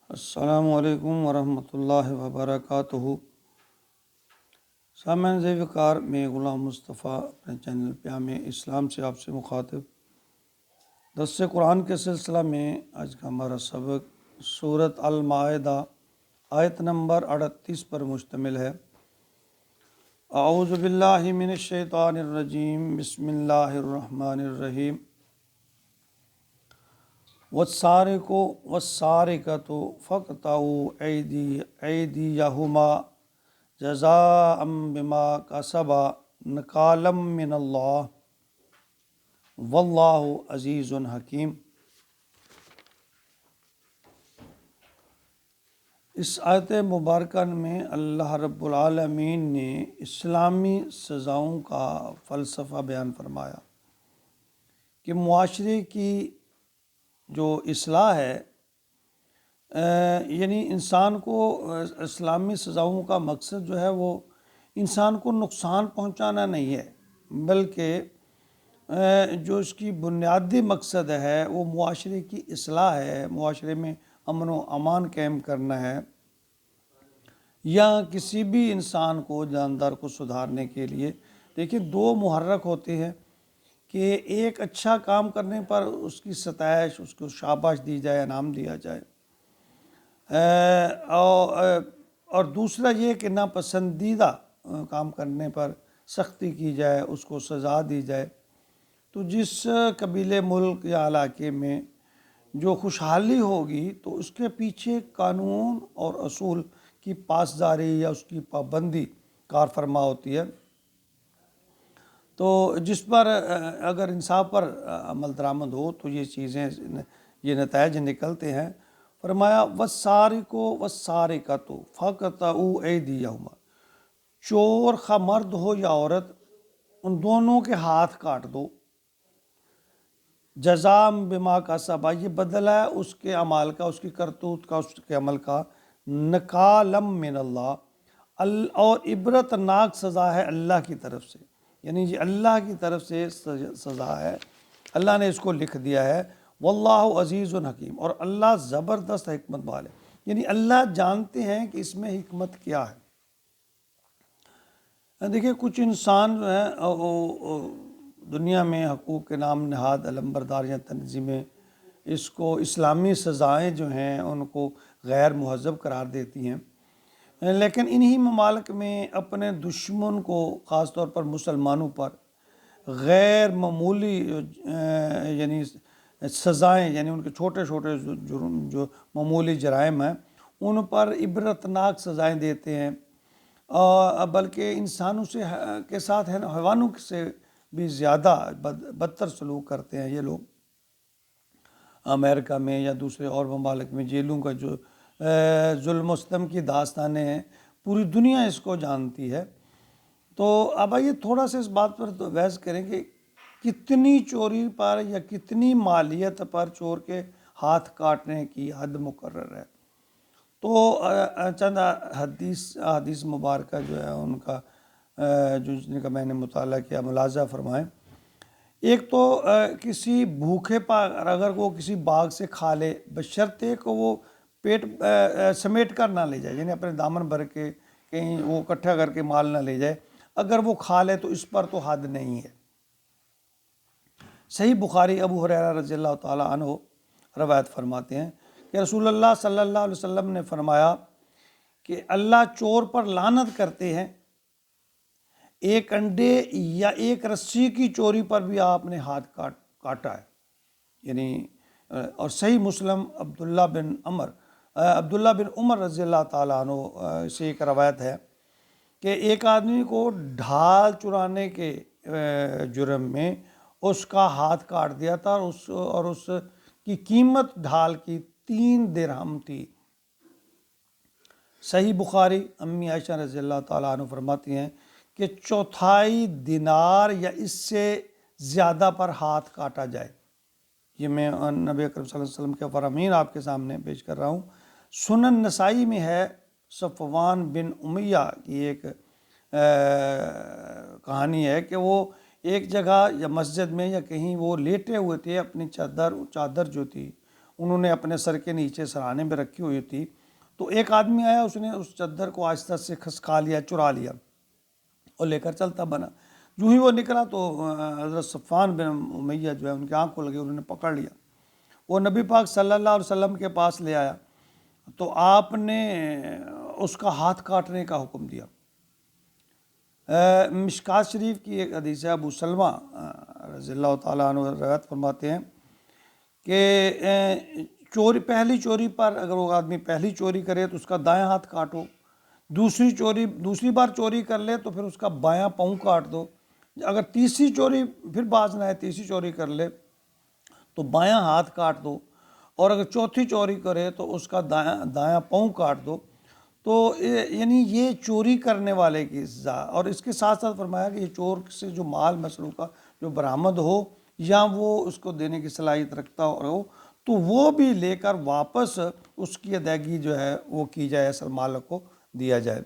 السلام علیکم ورحمۃ اللہ وبرکاتہ۔ سامعین ذی وقار، میں غلام مصطفیٰ اپنے چینل پیام اسلام سے آپ سے مخاطب۔ درس قرآن کے سلسلہ میں آج کا ہمارا سبق سورۃ المائدہ آیت نمبر 38 پر مشتمل ہے۔ اعوذ باللہ من الشیطان الرجیم، بسم اللہ الرحمن الرحیم۔ والسارق والسارقۃ فاقطعوا ایدیہما جزاء بما کسبا نکالا من اللہ واللہ عزیز حکیم۔ اس آیت مبارکہ میں اللہ رب العالمین نے اسلامی سزاؤں کا فلسفہ بیان فرمایا کہ معاشرے کی جو اصلاح ہے، یعنی انسان کو اسلامی سزاؤں کا مقصد جو ہے وہ انسان کو نقصان پہنچانا نہیں ہے، بلکہ جو اس کی بنیادی مقصد ہے وہ معاشرے کی اصلاح ہے، معاشرے میں امن و امان قائم کرنا ہے، یا کسی بھی انسان کو جاندار کو سدھارنے کے لیے۔ دیکھیں، دو محرک ہوتے ہیں کہ ایک اچھا کام کرنے پر اس کی ستائش، اس کو شاباش دی جائے، انعام دیا جائے، اور دوسرا یہ کہ ناپسندیدہ کام کرنے پر سختی کی جائے، اس کو سزا دی جائے۔ تو جس قبیلے، ملک یا علاقے میں جو خوشحالی ہوگی تو اس کے پیچھے قانون اور اصول کی پاسداری یا اس کی پابندی کار فرما ہوتی ہے۔ تو جس پر اگر انصاف پر عمل درآمد ہو تو یہ چیزیں، یہ نتائج نکلتے ہیں۔ فرمایا والسارق والسارقۃ فاقطعوا ایدیہما، چور خواہ مرد ہو یا عورت، ان دونوں کے ہاتھ کاٹ دو۔ جزاء بما کسبا، یہ بدلہ ہے اس کے اعمال کا، اس کی کرتوت کا، اس کے عمل کا۔ نکالا من اللہ، اور عبرت ناک سزا ہے اللہ کی طرف سے، یعنی یہ اللہ کی طرف سے سزا ہے، اللہ نے اس کو لکھ دیا ہے۔ واللہ عزیز حکیم، اور اللہ زبردست حکمت والے، یعنی اللہ جانتے ہیں کہ اس میں حکمت کیا ہے۔ دیکھیں، کچھ انسان جو ہیں دنیا میں حقوق کے نام نہاد علمبردار یا تنظیمیں اس کو اسلامی سزائیں جو ہیں ان کو غیر مہذب قرار دیتی ہیں، لیکن انہی ممالک میں اپنے دشمن کو، خاص طور پر مسلمانوں پر، غیر معمولی یعنی سزائیں، یعنی ان کے چھوٹے چھوٹے جرم، جو معمولی جرائم ہیں، ان پر عبرتناک سزائیں دیتے ہیں، بلکہ انسانوں سے کے ساتھ حیوانوں سے بھی زیادہ بدتر سلوک کرتے ہیں یہ لوگ۔ امریکہ میں یا دوسرے اور ممالک میں جیلوں کا جو ظلم و ستم کی داستانیں ہیں، پوری دنیا اس کو جانتی ہے۔ تو اب آئیے تھوڑا سا اس بات پر بحث کریں کہ کتنی چوری پر یا کتنی مالیت پر چور کے ہاتھ کاٹنے کی حد مقرر ہے۔ تو چند حدیث مبارکہ جو ہے ان کا جن کا میں نے مطالعہ کیا، ملاحظہ فرمائیں۔ ایک تو کسی بھوکے پر اگر وہ کسی باغ سے کھا لے، بشرطے کہ وہ پیٹ سمیٹ کر نہ لے جائے، یعنی اپنے دامن بھر کے کہیں وہ اکٹھا کر کے مال نہ لے جائے، اگر وہ کھا لے تو اس پر تو حد نہیں ہے۔ صحیح بخاری ابو ہریرہ رضی اللہ تعالیٰ عنہ روایت فرماتے ہیں کہ رسول اللہ صلی اللہ علیہ وسلم نے فرمایا کہ اللہ چور پر لعنت کرتے ہیں، ایک انڈے یا ایک رسی کی چوری پر بھی آپ نے ہاتھ کاٹا ہے، یعنی۔ اور صحیح مسلم عبداللہ بن عمر رضی اللہ تعالیٰ عنہ سے ایک روایت ہے کہ ایک آدمی کو ڈھال چرانے کے جرم میں اس کا ہاتھ کاٹ دیا تھا، اور اس کی قیمت ڈھال کی 3 درہم تھی۔ صحیح بخاری امی عائشہ رضی اللہ تعالیٰ عنہ فرماتی ہیں کہ 1/4 دینار یا اس سے زیادہ پر ہاتھ کاٹا جائے۔ یہ میں نبی اکرم صلی اللہ علیہ وسلم کے فرامین آپ کے سامنے پیش کر رہا ہوں۔ سنن نسائی میں ہے، صفوان بن امیہ کی ایک کہانی ہے کہ وہ ایک جگہ یا مسجد میں یا کہیں وہ لیٹے ہوئے تھے، اپنی چادر جو تھی انہوں نے اپنے سر کے نیچے سرہانے میں رکھی ہوئی تھی، تو ایک آدمی آیا، اس نے اس چادر کو آہستہ سے کھسکا لیا، چرا لیا اور لے کر چلتا بنا۔ جو ہی وہ نکلا تو حضرت صفوان بن امیہ جو ہے ان کی آنکھ کو لگی، انہوں نے پکڑ لیا، وہ نبی پاک صلی اللہ علیہ وسلم کے پاس لے آیا تو آپ نے اس کا ہاتھ کاٹنے کا حکم دیا۔ مشکات شریف کی ایک حدیث ہے، ابو سلمہ رضی اللہ تعالیٰ عنہ روایت فرماتے ہیں کہ پہلی چوری پر اگر وہ آدمی پہلی چوری کرے تو اس کا دائیں ہاتھ کاٹو، دوسری بار چوری کر لے تو پھر اس کا بایاں پاؤں کاٹ دو، اگر تیسری چوری پھر باز نہ آئے، تیسری چوری کر لے تو بایاں ہاتھ کاٹ دو، اور اگر چوتھی چوری کرے تو اس کا دایاں پاؤں کاٹ دو۔ تو یعنی یہ چوری کرنے والے کی سزا، اور اس کے ساتھ ساتھ فرمایا کہ یہ چور سے جو مال مسروقہ جو برآمد ہو یا وہ اس کو دینے کی صلاحیت رکھتا ہو تو وہ بھی لے کر واپس اس کی ادائیگی جو ہے وہ کی جائے، اصل مالک کو دیا جائے۔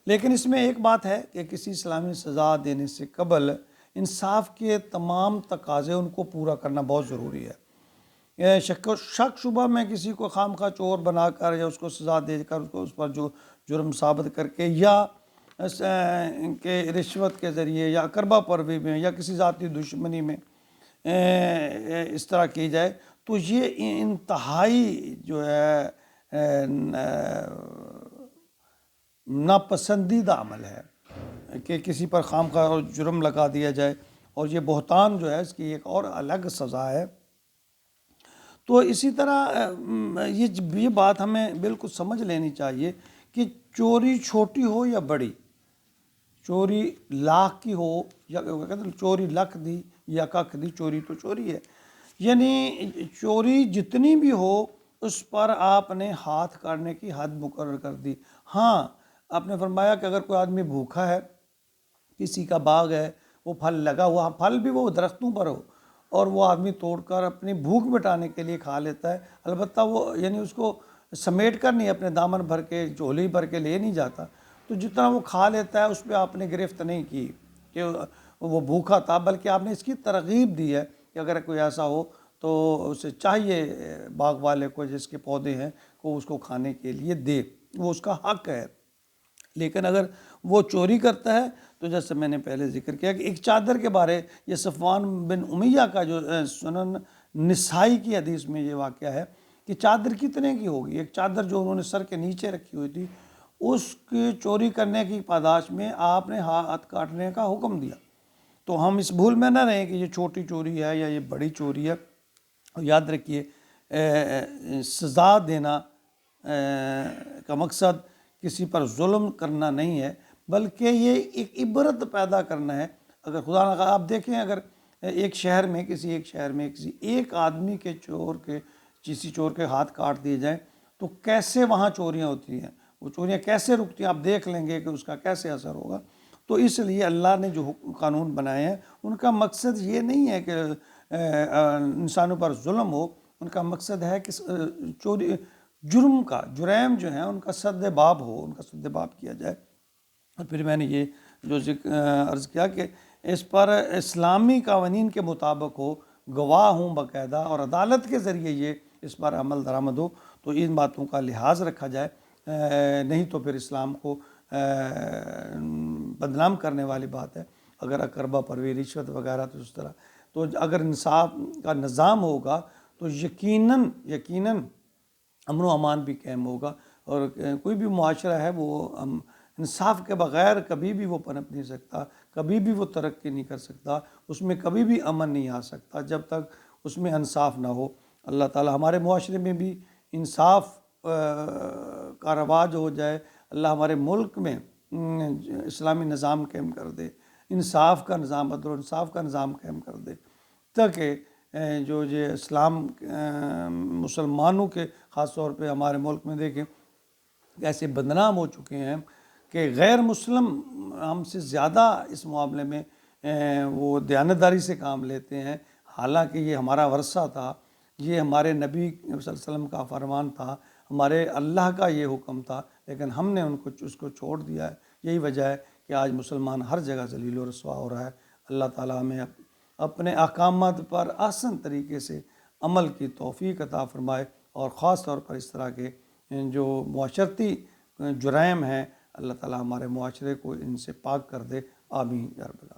لیکن اس میں ایک بات ہے کہ کسی اسلامی سزا دینے سے قبل انصاف کے تمام تقاضے ان کو پورا کرنا بہت ضروری ہے۔ شک شبہ میں کسی کو خام خواہ چور بنا کر یا اس کو سزا دے کر اس پر جو جرم ثابت کر کے یا کہ رشوت کے ذریعے یا اقربا پروری میں یا کسی ذاتی دشمنی میں اس طرح کی جائے تو یہ انتہائی جو ہے ناپسندیدہ عمل ہے کہ کسی پر خام خواہ جرم لگا دیا جائے، اور یہ بہتان جو ہے اس کی ایک اور الگ سزا ہے۔ تو اسی طرح یہ بات ہمیں بالکل سمجھ لینی چاہیے کہ چوری چھوٹی ہو یا بڑی، چوری لاکھ کی ہو یا چوری لکھ دی یا ککھ دی، چوری تو چوری ہے، یعنی چوری جتنی بھی ہو اس پر آپ نے ہاتھ کاٹنے کی حد مقرر کر دی۔ ہاں، آپ نے فرمایا کہ اگر کوئی آدمی بھوکا ہے، کسی کا باغ ہے، وہ پھل لگا ہوا، پھل بھی وہ درختوں پر ہو اور وہ آدمی توڑ کر اپنی بھوک مٹانے کے لیے کھا لیتا ہے، البتہ وہ یعنی اس کو سمیٹ کر نہیں، اپنے دامن بھر کے جھولی بھر کے لے نہیں جاتا، تو جتنا وہ کھا لیتا ہے اس پہ آپ نے گرفت نہیں کی کہ وہ بھوکا تھا، بلکہ آپ نے اس کی ترغیب دی ہے کہ اگر کوئی ایسا ہو تو اسے چاہیے باغ والے کو جس کے پودے ہیں کو اس کو کھانے کے لیے دے، وہ اس کا حق ہے۔ لیکن اگر وہ چوری کرتا ہے تو جیسے میں نے پہلے ذکر کیا کہ ایک چادر کے بارے، یہ صفوان بن امیہ کا جو سنن نسائی کی حدیث میں یہ واقعہ ہے کہ چادر کتنے کی ہوگی، ایک چادر جو انہوں نے سر کے نیچے رکھی ہوئی تھی، اس کی چوری کرنے کی پاداش میں آپ نے ہاتھ کاٹنے کا حکم دیا۔ تو ہم اس بھول میں نہ رہیں کہ یہ چھوٹی چوری ہے یا یہ بڑی چوری ہے، اور یاد رکھیے سزا دینا کا مقصد کسی پر ظلم کرنا نہیں ہے، بلکہ یہ ایک عبرت پیدا کرنا ہے۔ اگر خدا نہ خواستہ آپ دیکھیں، اگر ایک شہر میں کسی ایک آدمی کے کسی چور کے ہاتھ کاٹ دیے جائیں تو کیسے وہاں چوریاں ہوتی ہیں، وہ چوریاں کیسے رکتی ہیں، آپ دیکھ لیں گے کہ اس کا کیسے اثر ہوگا۔ تو اس لیے اللہ نے جو قانون بنائے ہیں ان کا مقصد یہ نہیں ہے کہ انسانوں پر ظلم ہو، ان کا مقصد ہے کہ جرائم جو ہیں ان کا سد باب ہو، ان کا سد باب کیا جائے۔ اور پھر میں نے یہ جو عرض کیا کہ اس پر اسلامی قوانین کے مطابق ہو، گواہ ہوں باقاعدہ، اور عدالت کے ذریعے یہ اس پر عمل درآمد ہو، تو ان باتوں کا لحاظ رکھا جائے، نہیں تو پھر اسلام کو بدنام کرنے والی بات ہے۔ اگر اقربا پروری، رشوت وغیرہ تو اس طرح، تو اگر انصاف کا نظام ہوگا تو یقیناً امن و امان بھی قائم ہوگا، اور کوئی بھی معاشرہ ہے وہ انصاف کے بغیر کبھی بھی وہ پنپ نہیں سکتا، کبھی بھی وہ ترقی نہیں کر سکتا، اس میں کبھی بھی امن نہیں آ سکتا جب تک اس میں انصاف نہ ہو۔ اللہ تعالی ہمارے معاشرے میں بھی انصاف کا رواج ہو جائے، اللہ ہمارے ملک میں اسلامی نظام قائم کر دے، انصاف کا نظام، عدل و انصاف کا نظام قائم کر دے، تاکہ جو یہ اسلام مسلمانوں کے خاص طور پہ ہمارے ملک میں دیکھیں ایسے بدنام ہو چکے ہیں کہ غیر مسلم ہم سے زیادہ اس معاملے میں وہ دیانتداری سے کام لیتے ہیں، حالانکہ یہ ہمارا ورثہ تھا، یہ ہمارے نبی صلی اللہ علیہ وسلم کا فرمان تھا، ہمارے اللہ کا یہ حکم تھا، لیکن ہم نے اس کو چھوڑ دیا ہے۔ یہی وجہ ہے کہ آج مسلمان ہر جگہ ذلیل و رسوا ہو رہا ہے۔ اللہ تعالیٰ ہمیں اپنے احکامات پر آسان طریقے سے عمل کی توفیق عطا فرمائے، اور خاص طور پر اس طرح کے جو معاشرتی جرائم ہیں، اللہ تعالیٰ ہمارے معاشرے کو ان سے پاک کر دے، آمین یا رب العالمین۔